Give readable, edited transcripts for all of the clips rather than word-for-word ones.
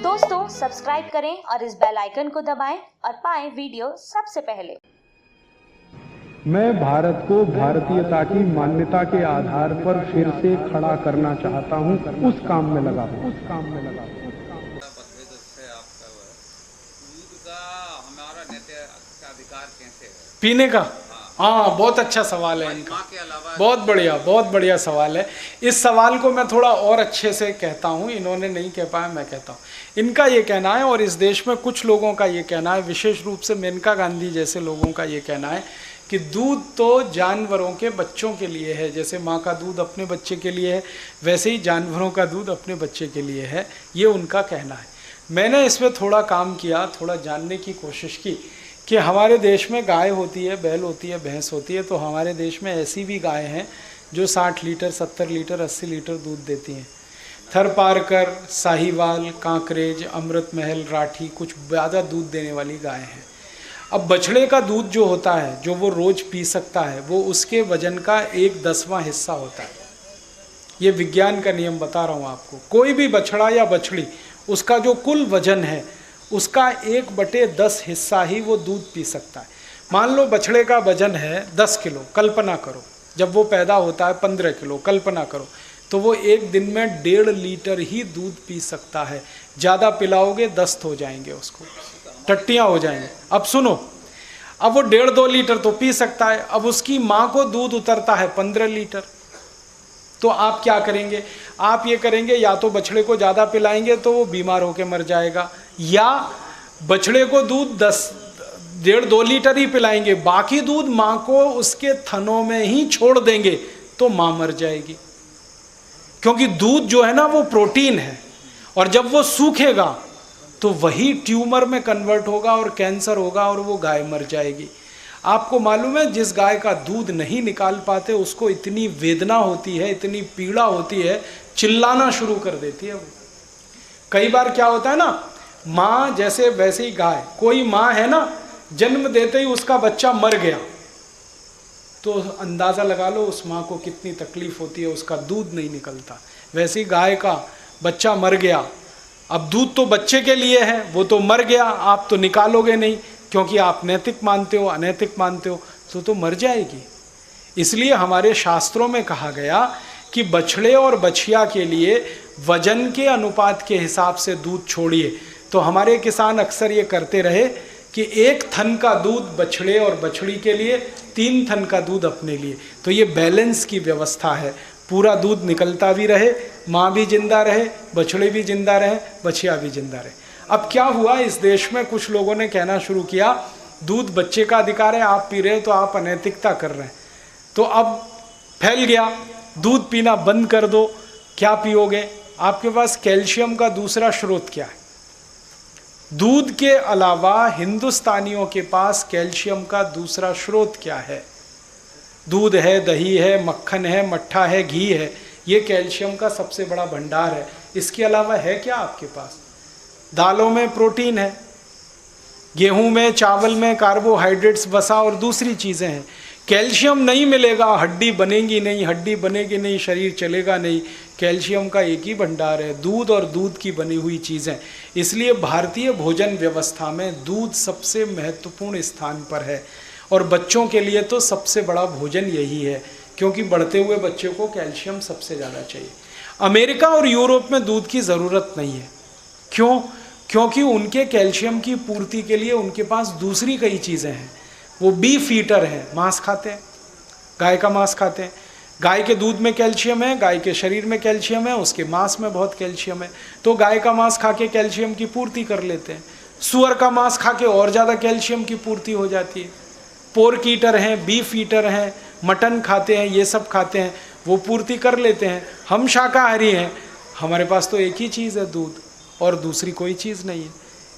दोस्तों सब्सक्राइब करें और इस बेल आइकन को दबाएं और पाएं वीडियो सबसे पहले। मैं भारत को भारतीयता की मान्यता के आधार पर फिर से खड़ा करना चाहता हूं, उस काम में लगा हूं। दूध का हमारा अधिकार कैसे है पीने का? हाँ, बहुत अच्छा सवाल है इनका। बहुत बढ़िया सवाल है। इस सवाल को मैं थोड़ा और अच्छे से कहता हूँ, इन्होंने नहीं कह पाया, मैं कहता हूँ। इनका ये कहना है, और इस देश में कुछ लोगों का ये कहना है, विशेष रूप से मेनका गांधी जैसे लोगों का ये कहना है कि दूध तो जानवरों के बच्चों के लिए है। जैसे माँ का दूध अपने बच्चे के लिए है, वैसे ही जानवरों का दूध अपने बच्चे के लिए है, ये उनका कहना है। मैंने इसमें थोड़ा काम किया, थोड़ा जानने की कोशिश की कि हमारे देश में गाय होती है, बैल होती है, भैंस होती है, तो हमारे देश में ऐसी भी गाय हैं जो 60 लीटर, 70 लीटर, 80 लीटर दूध देती हैं। थरपारकर, साहिवाल, कांकरेज, अमृत महल, राठी कुछ ज़्यादा दूध देने वाली गाय हैं। अब बछड़े का दूध जो होता है, जो वो रोज़ पी सकता है, वो उसके वजन का 1/10वां हिस्सा होता है। ये विज्ञान का नियम बता रहा हूँ आपको। कोई भी बछड़ा या बछड़ी, उसका जो कुल वजन है उसका 1/10 हिस्सा ही वो दूध पी सकता है। मान लो बछड़े का वजन है 10 किलो, कल्पना करो, जब वो पैदा होता है 15 किलो, कल्पना करो, तो वो एक दिन में 1.5 लीटर ही दूध पी सकता है। ज़्यादा पिलाओगे दस्त हो जाएंगे, उसको टट्टियाँ हो जाएंगे। अब सुनो, अब वो 1.5-2 लीटर तो पी सकता है। अब उसकी माँ को दूध उतरता है 15 लीटर, तो आप क्या करेंगे? आप ये करेंगे, या तो बछड़े को ज़्यादा पिलाएंगे तो वो बीमार होकर मर जाएगा, या बछड़े को दूध 1.5-2 लीटर ही पिलाएंगे, बाकी दूध माँ को उसके थनों में ही छोड़ देंगे तो माँ मर जाएगी। क्योंकि दूध जो है ना वो प्रोटीन है, और जब वो सूखेगा तो वही ट्यूमर में कन्वर्ट होगा और कैंसर होगा और वो गाय मर जाएगी। आपको मालूम है, जिस गाय का दूध नहीं निकाल पाते उसको इतनी वेदना होती है, इतनी पीड़ा होती है, चिल्लाना शुरू कर देती है वो। कई बार क्या होता है ना, माँ जैसे वैसे ही गाय, कोई माँ है ना, जन्म देते ही उसका बच्चा मर गया, तो अंदाज़ा लगा लो उस माँ को कितनी तकलीफ होती है, उसका दूध नहीं निकलता। वैसे ही गाय का बच्चा मर गया, अब दूध तो बच्चे के लिए है, वो तो मर गया, आप तो निकालोगे नहीं, क्योंकि आप नैतिक मानते हो, अनैतिक मानते हो, तो मर जाएगी। इसलिए हमारे शास्त्रों में कहा गया कि बछड़े और बछिया के लिए वजन के अनुपात के हिसाब से दूध छोड़िए। तो हमारे किसान अक्सर ये करते रहे कि 1 थन का दूध बछड़े और बछड़ी के लिए, 3 थन का दूध अपने लिए। तो ये बैलेंस की व्यवस्था है, पूरा दूध निकलता भी रहे, माँ भी जिंदा रहे, बछड़े भी जिंदा रहे, बछिया भी जिंदा रहे। अब क्या हुआ, इस देश में कुछ लोगों ने कहना शुरू किया दूध बच्चे का अधिकार है, आप पी रहे हो तो आप अनैतिकता कर रहे हैं। तो अब फैल गया, दूध पीना बंद कर दो। क्या पियोगे? आपके पास कैल्शियम का दूसरा स्रोत क्या है? दूध के अलावा हिंदुस्तानियों के पास कैल्शियम का दूसरा स्रोत क्या है? दूध है, दही है, मक्खन है, मट्ठा है, घी है, ये कैल्शियम का सबसे बड़ा भंडार है। इसके अलावा है क्या आपके पास? दालों में प्रोटीन है, गेहूं में, चावल में कार्बोहाइड्रेट्स, वसा और दूसरी चीज़ें हैं। कैल्शियम नहीं मिलेगा, हड्डी बनेगी नहीं, हड्डी बनेगी नहीं, शरीर चलेगा नहीं। कैल्शियम का एक ही भंडार है, दूध और दूध की बनी हुई चीज़ें। इसलिए भारतीय भोजन व्यवस्था में दूध सबसे महत्वपूर्ण स्थान पर है, और बच्चों के लिए तो सबसे बड़ा भोजन यही है, क्योंकि बढ़ते हुए बच्चे को कैल्शियम सबसे ज़्यादा चाहिए। अमेरिका और यूरोप में दूध की ज़रूरत नहीं है। क्यों? क्योंकि उनके कैल्शियम की पूर्ति के लिए उनके पास दूसरी कई चीज़ें हैं। वो बीफ ईटर हैं, मांस खाते हैं, गाय का मांस खाते हैं। गाय के दूध में कैल्शियम है, गाय के शरीर में कैल्शियम है, उसके मांस में बहुत कैल्शियम है, तो गाय का मांस खा के कैल्शियम की पूर्ति कर लेते हैं। सुअर का मांस खा के और ज़्यादा कैल्शियम की पूर्ति हो जाती है। पोर्क ईटर हैं, बीफ ईटर हैं, मटन खाते हैं, ये सब खाते हैं, वो पूर्ति कर लेते हैं। हम शाकाहारी हैं, हमारे पास तो एक ही चीज़ है, दूध, और दूसरी कोई चीज़ नहीं है।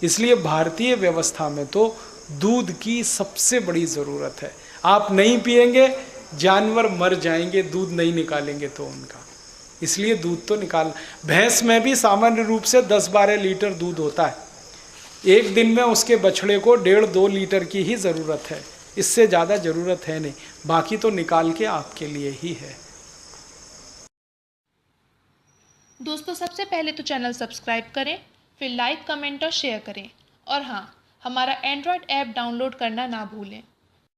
इसलिए भारतीय व्यवस्था में तो दूध की सबसे बड़ी ज़रूरत है। आप नहीं पिएंगे, जानवर मर जाएंगे, दूध नहीं निकालेंगे तो उनका। इसलिए दूध तो निकाल। भैंस में भी सामान्य रूप से 10-12 लीटर दूध होता है। एक दिन में उसके बछड़े को 1.5-2 लीटर की ही ज़रूरत है, इससे ज़्यादा ज़रूरत है नहीं, बाकी तो निकाल के आपके लिए ही है। दोस्तों सबसे पहले तो चैनल सब्सक्राइब करें, फिर लाइक, कमेंट और शेयर करें। और हाँ, हमारा एंड्रॉयड ऐप डाउनलोड करना ना भूलें।